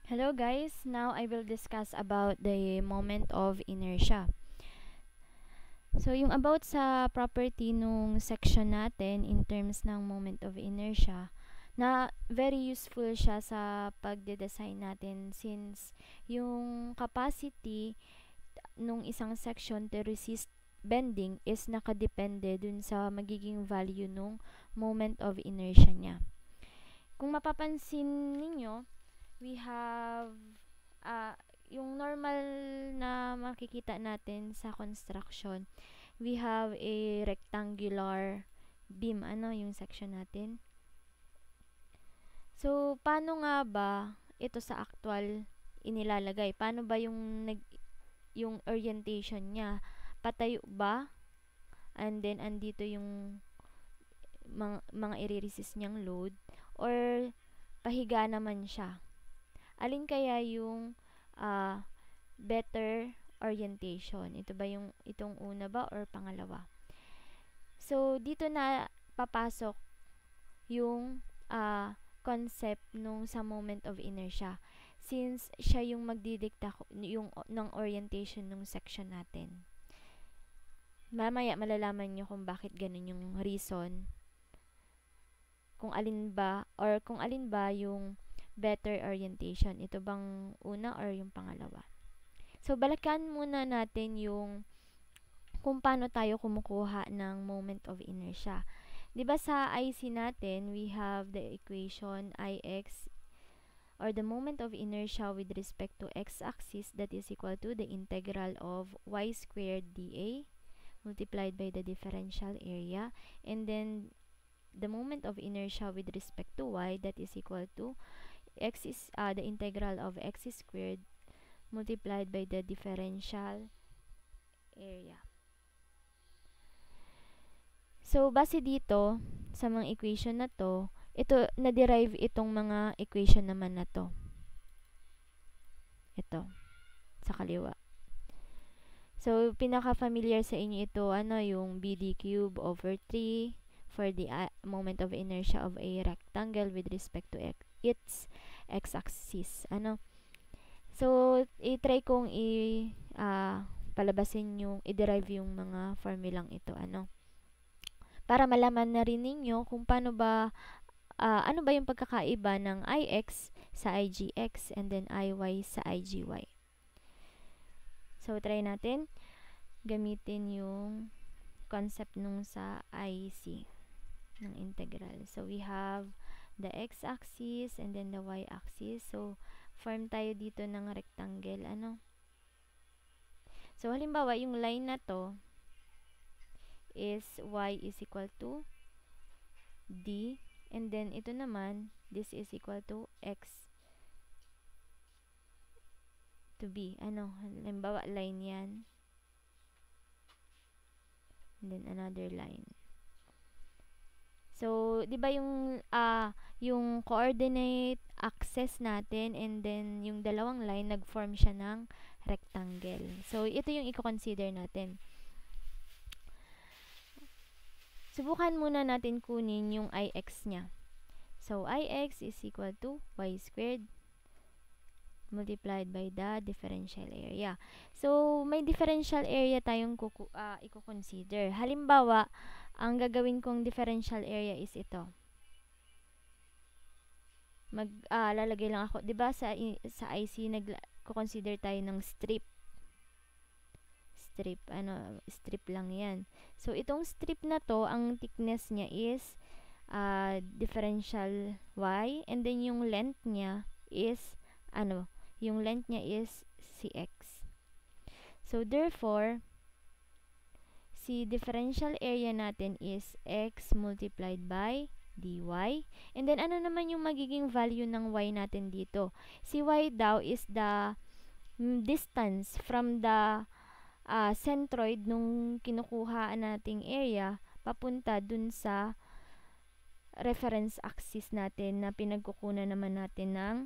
Hello guys, now I will discuss about the moment of inertia. So yung about sa property nung section natin in terms ng moment of inertia, na very useful siya sa pagde-design natin since yung capacity nung isang section to resist bending is nakadepende dun sa magiging value nung moment of inertia niya. Kung mapapansin ninyo, we have uh, yung normal na makikita natin sa construction, we have a rectangular beam, yung section natin. So, paano nga ba ito sa actual inilalagay? Paano ba yung orientation niya? Patayo ba? And then, andito yung mga i-resist niyang load? Or, pahiga naman siya? Alin kaya yung uh, better orientation? Ito ba itong una ba or pangalawa? So, dito na papasok yung concept nung sa moment of inertia. Since siya yung magdidikta ng orientation ng section natin. Mamaya malalaman nyo kung bakit ganun yung reason. Kung alin ba yung better orientation. Ito bang una or yung pangalawa? So, balikan muna natin yung kung paano tayo kumukuha ng moment of inertia. 'Di ba sa IC natin, we have the equation Ix or the moment of inertia with respect to x-axis that is equal to the integral of y squared dA multiplied by the differential area, and then the moment of inertia with respect to y that is equal to the integral of x squared multiplied by the differential area. So, base dito, sa mga equation na to, na-derive itong mga equation naman na to. Ito, sa kaliwa. So, pinaka-familiar sa inyo ito, yung BD cube over 3 for the moment of inertia of a rectangle with respect to its x-axis. So, i-try kong palabasin i-derive yung mga formulang ito. Para malaman na rin ninyo kung paano ba, ano ba yung pagkakaiba ng Ix sa IGX and then Iy sa IGY. So, try natin gamitin yung concept nung sa IC ng integral. So, we have the x-axis and then the y-axis. So, form tayo dito ng rectangle. So, halimbawa, yung line na to is y is equal to d, and then ito naman, this is equal to x to b. Halimbawa, line yan. And then another line. So, 'di ba yung coordinate axis natin and then yung dalawang line nag-form siya ng rectangle. So, ito yung i-consider natin. Subukan muna natin kunin yung Ix niya. So, Ix is equal to y squared multiplied by the differential area. So, may differential area tayong i-consider. Halimbawa, ang gagawin kong differential area is ito. Lalagay lang ako, 'di ba sa IC nagko-consider tayo ng strip. Strip lang 'yan. So itong strip na to, ang thickness niya is differential y, and then yung length niya is cx. So therefore, si differential area natin is x multiplied by dy. And then, ano naman yung magiging value ng y natin dito? Si y daw is the distance from the centroid nung kinukuha nating area papunta dun sa reference axis natin na pinagkukunan naman natin ng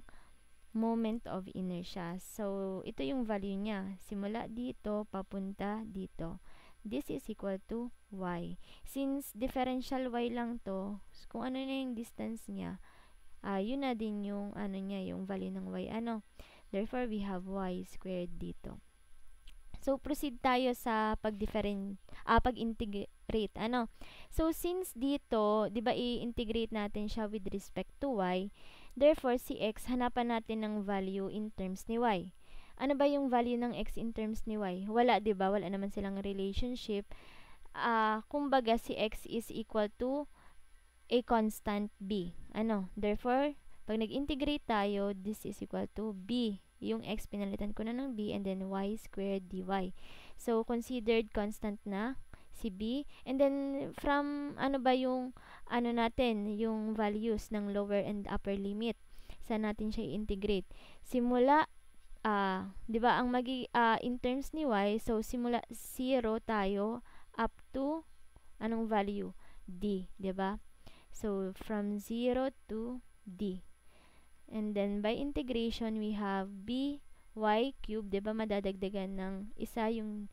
moment of inertia. So, ito yung value niya. Simula dito, papunta dito. This is equal to y. Since differential y lang to, kung ano na yung distance niya, yun na din yung ano niya, yung value ng y. Therefore, we have y squared dito. So, proceed tayo sa pag-integrate. So, since dito, di ba, i-integrate natin siya with respect to y, therefore, si x, hanapan natin ng value in terms ni y. Ano ba yung value ng x in terms ni y? Wala, di ba? Wala naman silang relationship. Kumbaga, si x is equal to a constant b. Therefore, pag nag-integrate tayo, this is equal to b. Yung x, pinalitan ko na ng b, and then y squared dy. So, considered constant na si b. And then, from, yung yung values ng lower and upper limit. Saan natin siya i-integrate? Simula, di ba, in terms ni y, so, simula 0 tayo, up to, anong value? D, di ba? So, from 0 to d. And then, by integration, we have b y cubed, diba, madadagdagan ng isa yung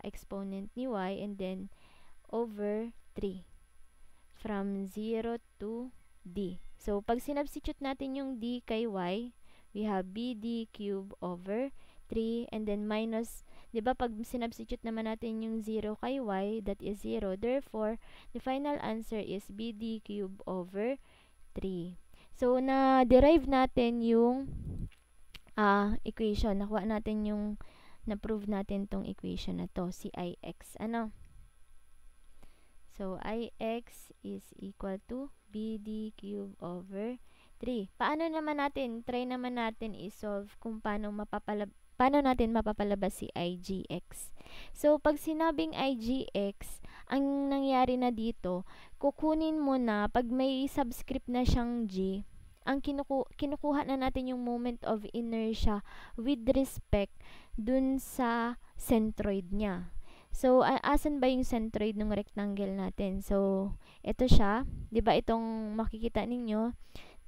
exponent ni y, and then, over 3. From 0 to d. So, pag sinubstitute natin yung d kay y, we have bd cubed over 3, and then minus, diba, pag sinubstitute naman natin yung 0 kay y, that is 0. Therefore, the final answer is bd cubed over 3. So, na-derive natin yung equation. Nakuha natin yung, na-prove natin tong equation na to, si ix. So, ix is equal to bd cubed over 3. Paano naman natin? Try naman natin i-solve kung paano natin mapapalabas si igx. So, pag sinabing igx, ang nangyari na dito, kukunin mo na, pag may subscript na siyang g, ang kinukuha na natin yung moment of inertia with respect dun sa centroid niya. So, asan ba yung centroid ng rectangle natin? So, ito siya. Diba itong makikita ninyo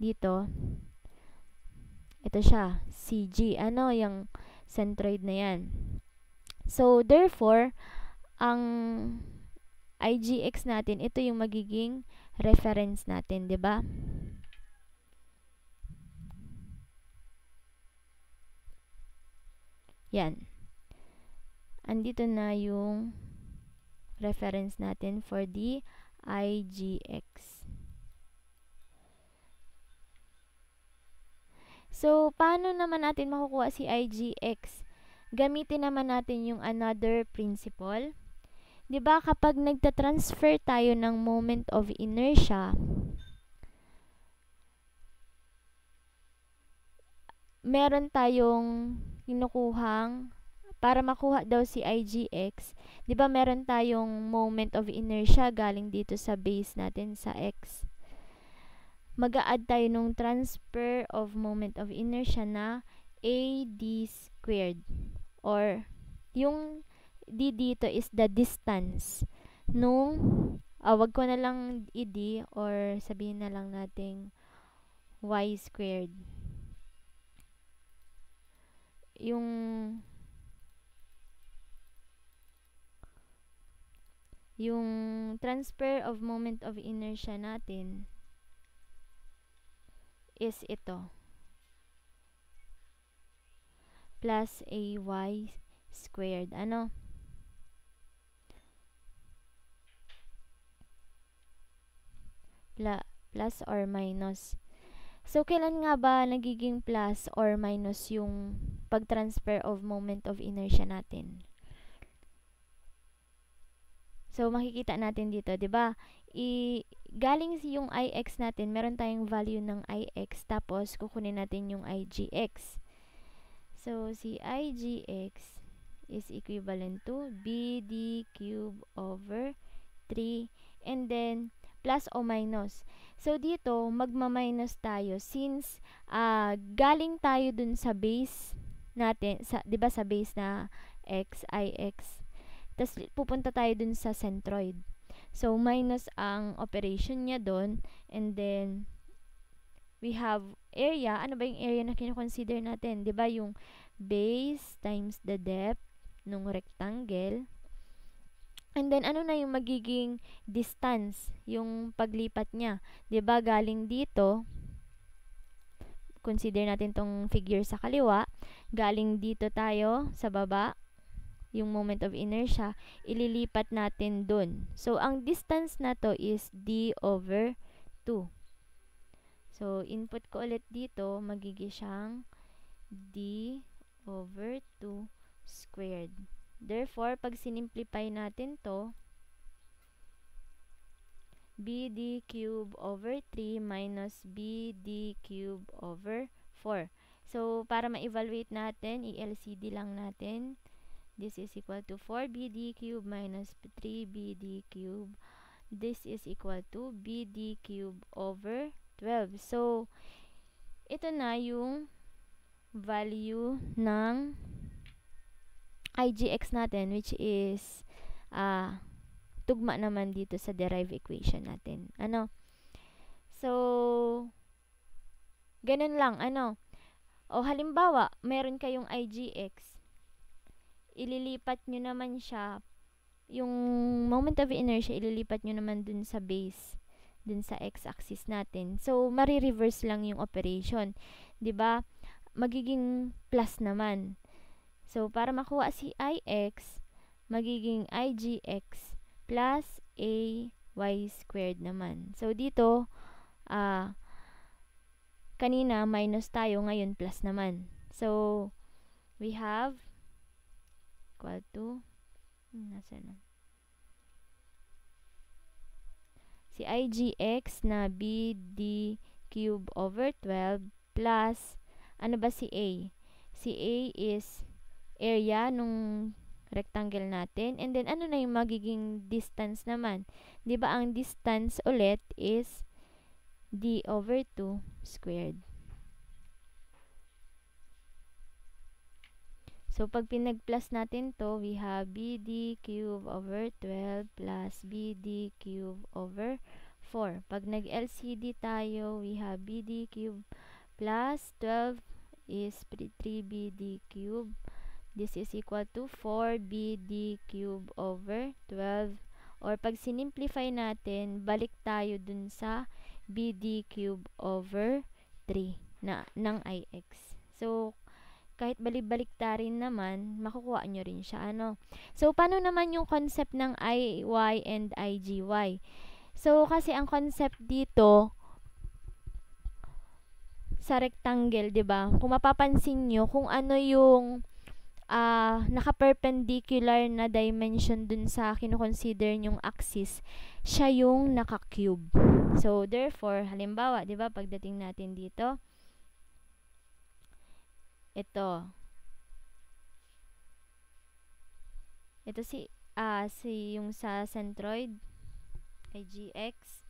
dito? Ito siya. CG. Yung centroid na yan. So, therefore, ang igx natin, ito yung magiging reference natin, 'di ba? Yan. Andito na yung reference natin for the igx. So, paano naman natin makukuha si igx? Gamitin naman natin yung another principle. 'Di ba, kapag nagta-transfer tayo ng moment of inertia, meron tayong kinukuhang, para makuha daw si igx, 'di ba, meron tayong moment of inertia galing dito sa base natin sa x. Mag-a-add tayo nung transfer of moment of inertia na ad squared, or yung d dito is the distance nung, wag ko na lang id, or sabihin na lang nating y squared. Yung transfer of moment of inertia natin is ito, plus ay squared. Plus or minus. So, kailan nga ba nagiging plus or minus yung pag-transfer of moment of inertia natin? So, makikita natin dito, 'di ba? Galing yung ix natin, meron tayong value ng ix, tapos kukunin natin yung igx. So, si igx is equivalent to bd cubed over 3, and then plus o minus. So, dito, magma-minus tayo since galing tayo dun sa base natin, diba, sa base na x, ix. Tapos, pupunta tayo dun sa centroid. So, minus ang operation niya dun. And then, we have area. Ano ba yung area na kinoconsider natin? Diba, yung base times the depth ng rectangle. And then, ano na yung magiging distance, yung paglipat niya? 'Di ba, galing dito, consider natin tong figure sa kaliwa, galing dito tayo sa baba, yung moment of inertia, ililipat natin dun. So, ang distance na to is d over 2. So, input ko ulit dito, magiging siyang d over 2 squared. Therefore, pag sinimplify natin to, bd cube over 3 minus bd cube over 4. So, para ma-evaluate natin, i-LCD lang natin. This is equal to 4bd cube minus 3bd cube. This is equal to bd cube over 12. So, ito na yung value ng IGX natin, which is tugma naman dito sa derived equation natin. So, ganun lang, O halimbawa, meron kayong IGX, ililipat nyo naman siya, yung moment of inertia, ililipat nyo naman dun sa base, dun sa x-axis natin. So, mari-reverse lang yung operation. 'Di ba? Magiging plus naman. So, para makuha si IX, magiging IGX plus AY squared naman. So, dito, kanina minus tayo, ngayon plus naman. So, we have equal to, nasa na? Si IGX na BD cube over 12 plus, ano ba si A? Si A is area nung rectangle natin. And then, ano na yung magiging distance naman? 'Di ba ang distance ulit is d over 2 squared. So, pag pinag-plus natin to, we have bd cube over 12 plus bd cube over 4. Pag nag-LCD tayo, we have bd cube plus 12 is 3bd cube. This is equal to 4bd cube over 12. Or pag sinimplify natin, balik tayo dun sa bd cube over 3 ng ix. So, kahit balik-balik ta rin naman, makukuha nyo rin siya. So, paano naman yung concept ng IY and IGY? So, kasi ang concept dito, sa rectangle, 'di ba? Kung mapapansin nyo, kung ano yung naka-perpendicular na dimension dun sa kino-consider nyong axis, siya yung naka-cube. So, therefore, halimbawa, 'di ba, pagdating natin dito, ito si yung sa centroid, IGX.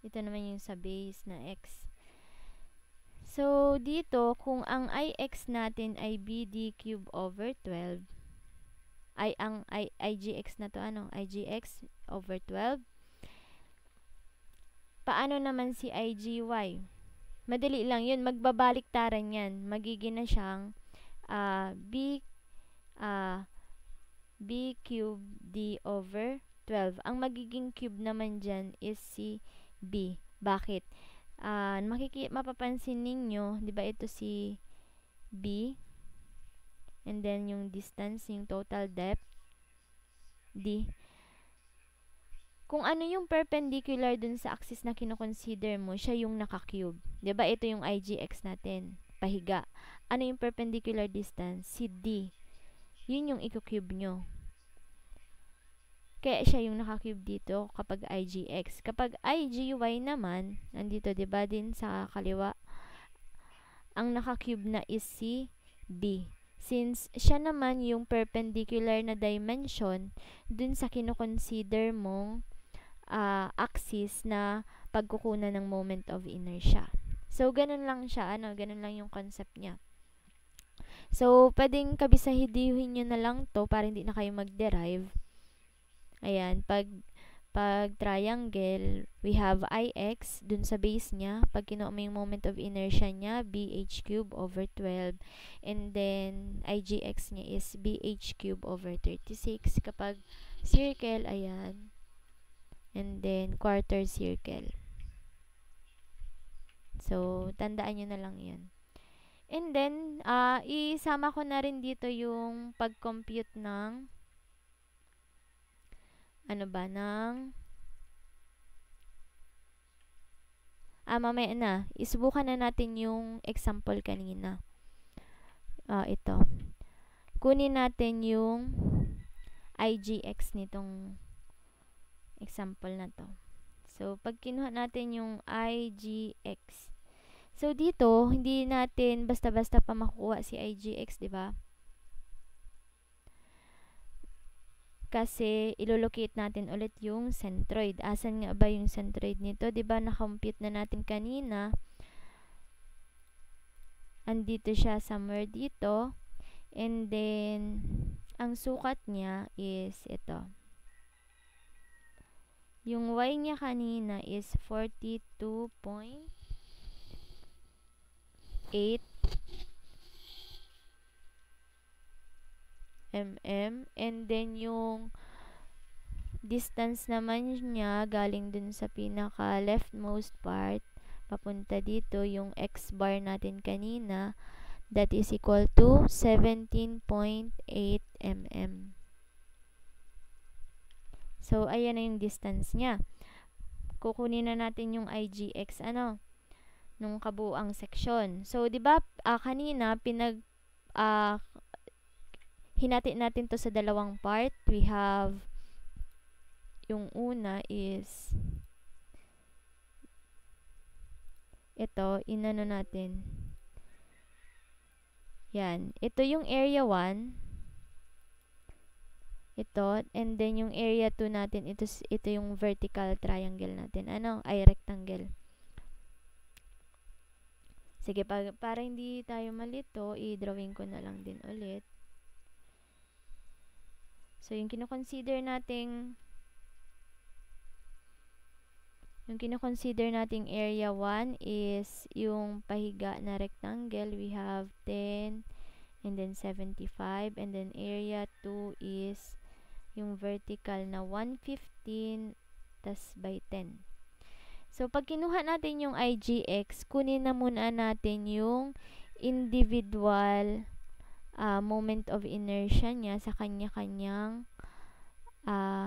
Ito naman yung sa base na X. So, dito, kung ang IX natin ay BD cube over 12, ay ang IGX na to, IGX over 12. Paano naman si IGY? Madali lang yun. Magbabaliktaran yan. Magiging na siyang B cube D over 12. Ang magiging cube naman dyan is si B. Bakit? Mapapansin ninyo, 'di ba, ito si B, and then yung distance, yung total depth D. Kung ano yung perpendicular dun sa axis na kino-consider mo, siya yung naka-cube. 'Di ba, ito yung IGX natin, pahiga. Ano yung perpendicular distance? Si D. Yun yung i-cube nyo. Kaya siya yung naka-cube dito kapag IGX. Kapag IGY naman, nandito 'di ba din sa kaliwa, ang naka-cube na is si B. Since siya naman yung perpendicular na dimension dun sa kino-consider mong axis na pagkukunan ng moment of inertia. So, ganun lang siya, ganun lang yung concept niya. So, pwedeng kabisahidihin nyo na lang to para hindi na kayo mag-derive. Ayan, pag triangle, we have IX dun sa base niya. Pag kinuha mo yung moment of inertia niya, BH cube over 12. And then, IGX niya is BH cube over 36. Kapag circle, ayan. And then, quarter circle. So, tandaan nyo na lang yan. And then, isama ko na rin dito yung pag-compute ng mamaya na. Isubukan na natin yung example kanina. Ito. Kunin natin yung IGX nitong example na to. So, pag kinuha natin yung IGX. So, dito, hindi natin basta-basta pa makukuha si IGX, di ba? Kasi, ilolocate natin ulit yung centroid. Asan nga ba yung centroid nito? Di ba, na-compute na natin kanina. Andito siya somewhere dito. And then, ang sukat niya is ito. Yung Y niya kanina is 42.8 mm. And then, yung distance naman niya galing dun sa pinaka leftmost part papunta dito, yung X bar natin kanina, that is equal to 17.8 mm. So, ayan na yung distance niya. Kukunin na natin yung IGX, nung kabuang section. So, di ba, kanina, hinati natin to sa dalawang part. We have, yung una is, ito, inano natin. Yan. Ito yung area 1. Ito. And then, yung area 2 natin, ito yung vertical triangle natin. Rectangle. Sige, para hindi tayo malito, i-drawing ko na lang din ulit. So, yung kino-consider nating area 1 is yung pahiga na rectangle. We have 10 and then 75. And then area 2 is yung vertical na 115 tas by 10. So, pag kinuha natin yung IGX, kunin na muna natin yung individual moment of inertia niya sa kanya-kanyang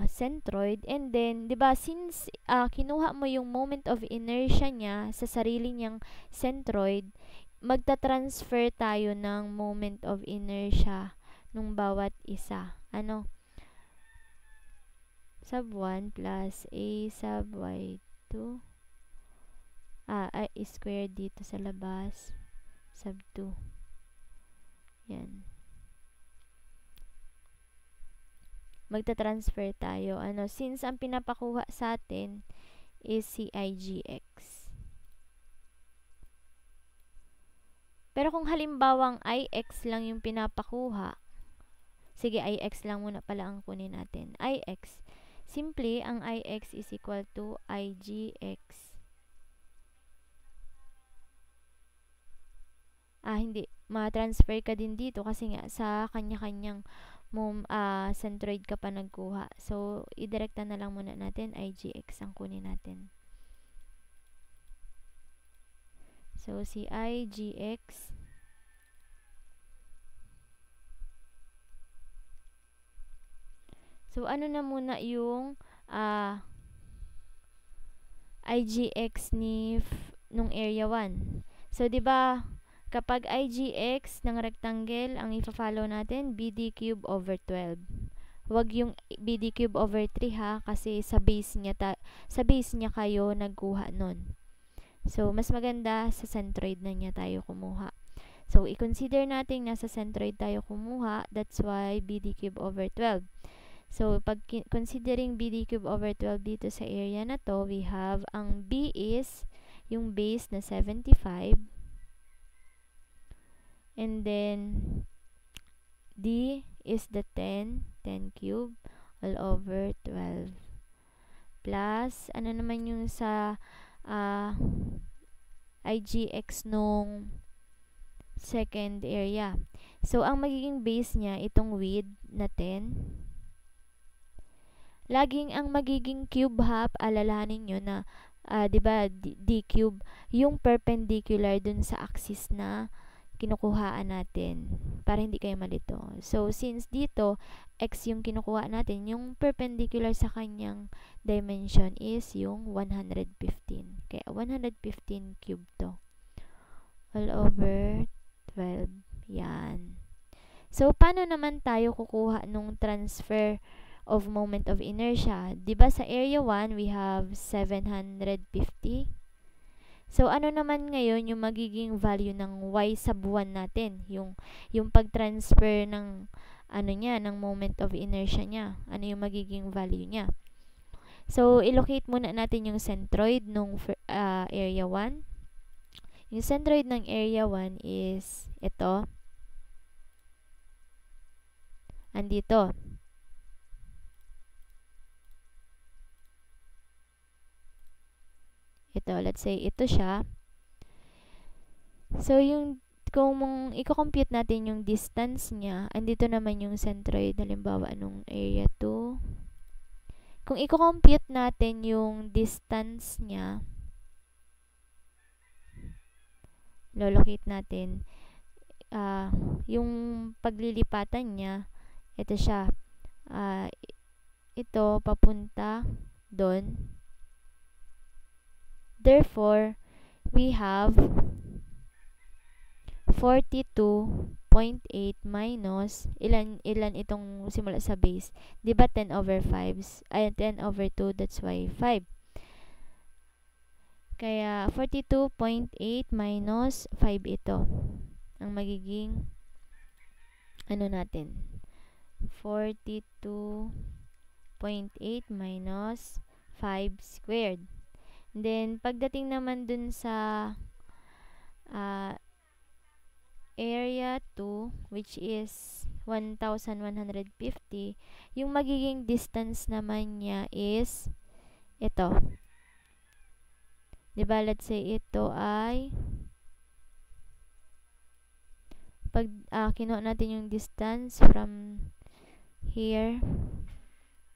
centroid. And then, 'di ba, since kinuha mo yung moment of inertia niya sa sarili niyang centroid, magta-transfer tayo ng moment of inertia nung bawat isa. Sub 1 plus a sub y2 square dito sa labas sub 2. Yan. Magta-transfer tayo. Since ang pinapakuha sa atin is si IGX. Pero kung halimbawang IX lang yung pinapakuha, sige, IX lang muna pala ang kunin natin. IX. Simply, ang IX is equal to IGX. Hindi. Ma-transfer ka din dito kasi nga sa kanya-kanyang centroid ka pa nagkuha. So, idirekta na lang muna natin, IGX ang kunin natin. So, si IGX so, na muna yung IGX nung area 1. So, 'di ba, kapag IGX ng rectangle, ang ifa-follow natin, BD cube over 12. Huwag yung BD cube over 3 ha, kasi sa base niya kayo nagkuha nun. So, mas maganda sa centroid na niya tayo kumuha. So, i-consider natin nasa centroid tayo kumuha. That's why BD cube over 12. So, pag considering BD cube over 12 dito sa area na to, we have, ang B is yung base na 75. And then, D is the 10 cube all over 12. Plus, naman yung sa IGX nung second area. So, ang magiging base niya, itong width na 10. Laging ang magiging cube half, alalahanin nyo na 'di ba, d cube, yung perpendicular dun sa axis na kinukuhaan natin para hindi kayo malito. So, since dito, x yung kinukuha natin, yung perpendicular sa kanyang dimension is yung 115. Kaya, 115 cube to. All over 12. Yan. So, paano naman tayo kukuha nung transfer of moment of inertia? Diba sa area 1, we have 750. So, ano naman ngayon yung magiging value ng y sub 1 natin? Yung pag-transfer ng, ano niya, ng moment of inertia niya. Ano yung magiging value niya? So, ilocate muna natin yung centroid nung area 1. Yung centroid ng area 1 is ito. Andito. Ito, let's say, ito siya. So, kung i-compute natin yung distance niya, andito naman yung centroid, halimbawa, nung area 2. Kung i-compute natin yung distance niya, lolocate natin, yung paglilipatan niya, ito siya, ito, papunta doon. Therefore, we have 42.8 minus, ilan itong simula sa base? Diba 10 over 5? Ay, 10 over 2, that's why 5. Kaya, 42.8 minus 5 ito. Ang magiging, ano natin? 42.8 minus 5 squared. Then, pagdating naman dun sa area 2, which is 1,150, yung magiging distance naman niya is ito. Diba, let's say, ito ay, pag kinuha natin yung distance from here,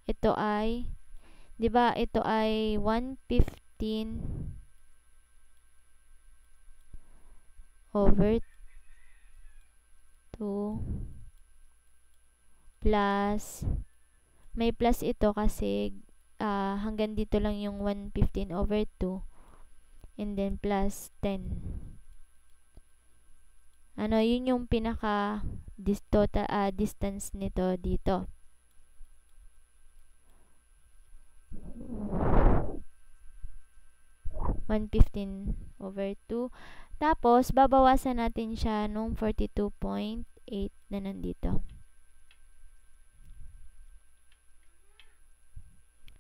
ito ay, diba, ito ay 115 over 2 plus, may plus ito kasi hanggang dito lang yung 115 over 2 and then plus 10. Ano, yun yung pinaka distance nito dito. (115 over 2). Tapos, babawasan natin siya nung 42.8 na nandito.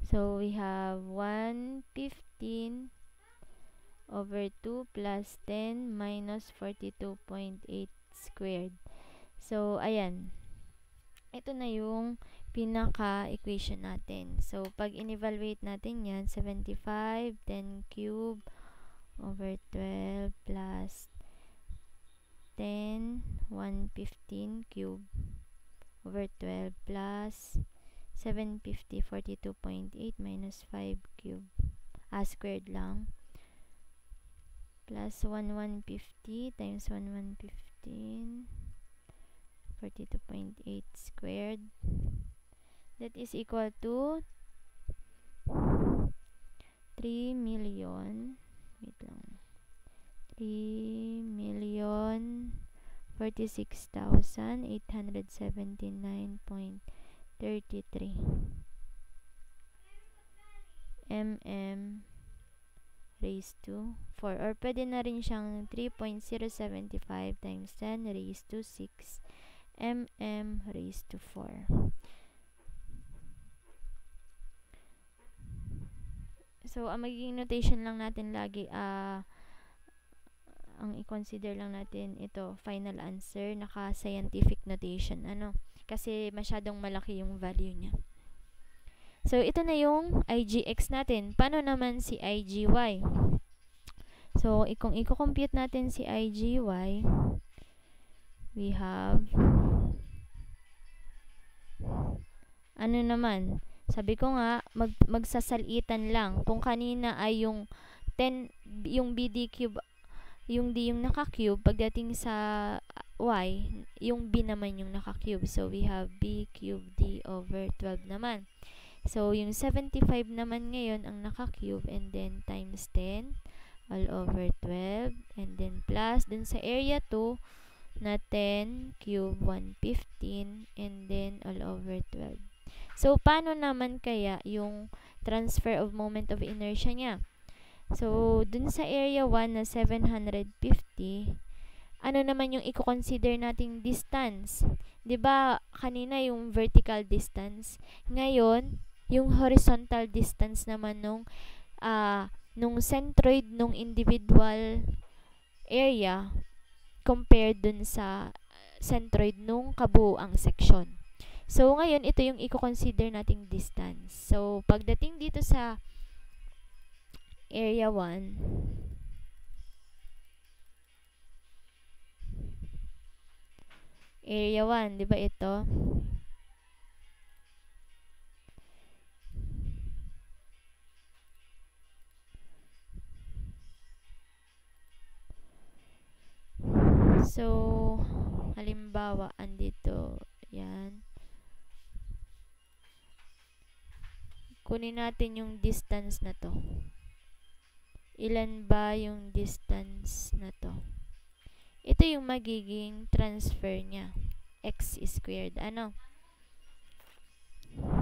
So, we have 115 over 2 plus 10 minus 42.8 squared. So, ayan. Ito na yung pinaka-equation natin. So, pag in-evaluate natin yan, 75, 10 cube over 12 plus 10, 115 cube over 12 plus 750, 42.8 minus 5 cube, squared lang, plus 150 times 115, 42.8 squared, that is equal to 3 million, wait lang, 3,046,879.33 mm raised to 4, or pwede na rin siyang 3.075 times 10 raised to 6 mm raised to 4. So, ang magiging notation lang natin lagi, ang i-consider lang natin ito, final answer, naka-scientific notation. Ano? Kasi masyadong malaki yung value niya. So, ito na yung IGX natin. Paano naman si IGY? So, kung i-compute natin si IGY, we have, ano naman? Sabi ko nga, magsasalitan lang. Kung kanina ay yung 10, yung BD cube, yung D yung naka-cube, pagdating sa Y, yung B naman yung naka-cube. So, we have B cube D over 12 naman. So, yung 75 naman ngayon ang naka-cube, and then times 10 all over 12, and then plus dun sa area 2 na 10 cube 115, and then all over 12. So, paano naman kaya yung transfer of moment of inertia niya? So, dun sa area 1 na 750, ano naman yung i-consider nating distance? 'Di ba kanina yung vertical distance? Ngayon, yung horizontal distance naman nung centroid nung individual area compared dun sa centroid nung kabuuang section. So, ngayon, ito yung i-consider nating distance. So, pagdating dito sa area 1, di ba ito? So, halimbawa, andito, yan. Kunin natin yung distance na to. Ilan ba yung distance na to? Ito yung magiging transfer niya. X squared. Ano?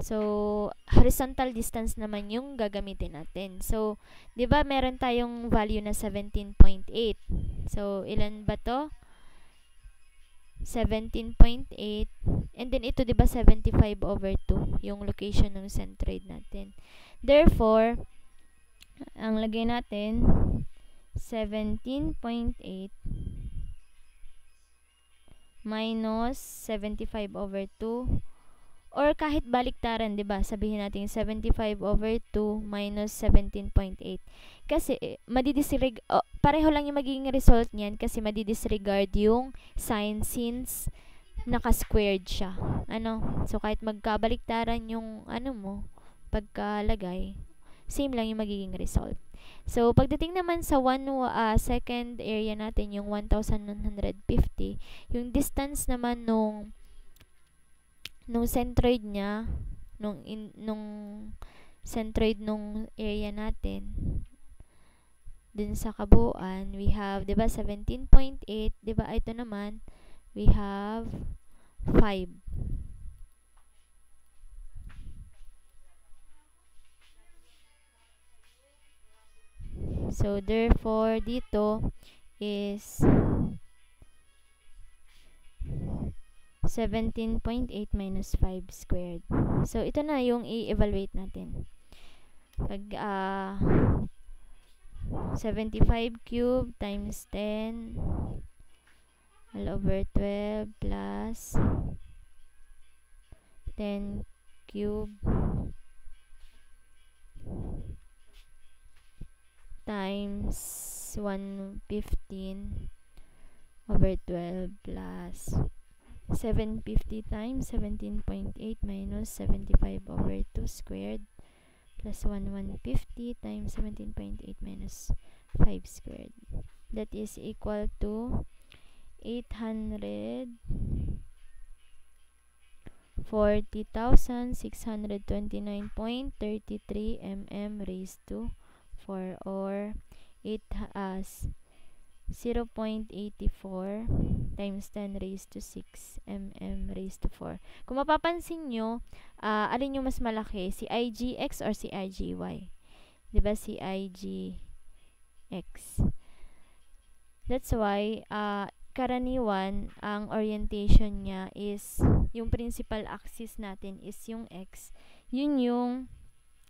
So, horizontal distance naman yung gagamitin natin. So, 'di ba meron tayong value na 17.8. So, ilan ba to? 17.8. And then ito 'di ba 75 over 2 yung location ng centroid natin. Therefore, ang lagay natin 17.8 minus 75 over 2, or kahit baliktaran, 'di ba? Sabihin natin 75 over 2 minus 17.8. Kasi pareho lang yung magiging result niyan kasi madidisregard yung sign since naka-squared siya. Ano? So kahit magkabaliktaran yung pagkalagay, same lang yung magiging result. So, pagdating naman sa second area natin, yung 1,150, yung distance naman nung centroid niya, nung centroid nung area natin, din sa kabuuan, we have, 'di ba, 17.8, 'di ba? Ito naman, we have 5. So, therefore, dito is 17.8 minus 5 squared. So, ito na yung i-evaluate natin. Pag 75 cube times 10 all over 12 plus 10 cube times 115 over 12 plus 750 times 17.8 minus 75 over 2 squared plus 1150 times 17.8 minus 5 squared. That is equal to 840,629.33 mm raised to 4, or 0.84 times 10 raised to 6 mm raised to 4. Kung mapapansin nyo, alin yung mas malaki? Si IGX or si IGY? Diba si IGX? That's why, karaniwan, ang orientation niya is, yung principal axis natin is yung X. Yun yung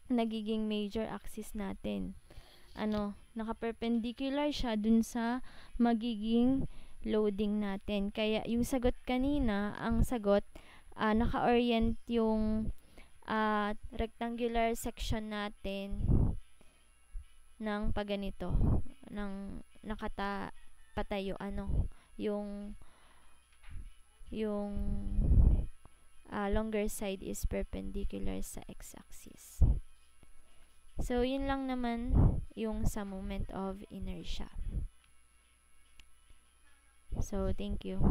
nagiging major axis natin. Naka-perpendicular siya dun sa magiging loading natin. Kaya yung sagot kanina, ang sagot, naka-orient yung rectangular section natin ng paganito, ng patayo, yung longer side is perpendicular sa x-axis. So, yun lang naman yung sa moment of inertia. So, thank you.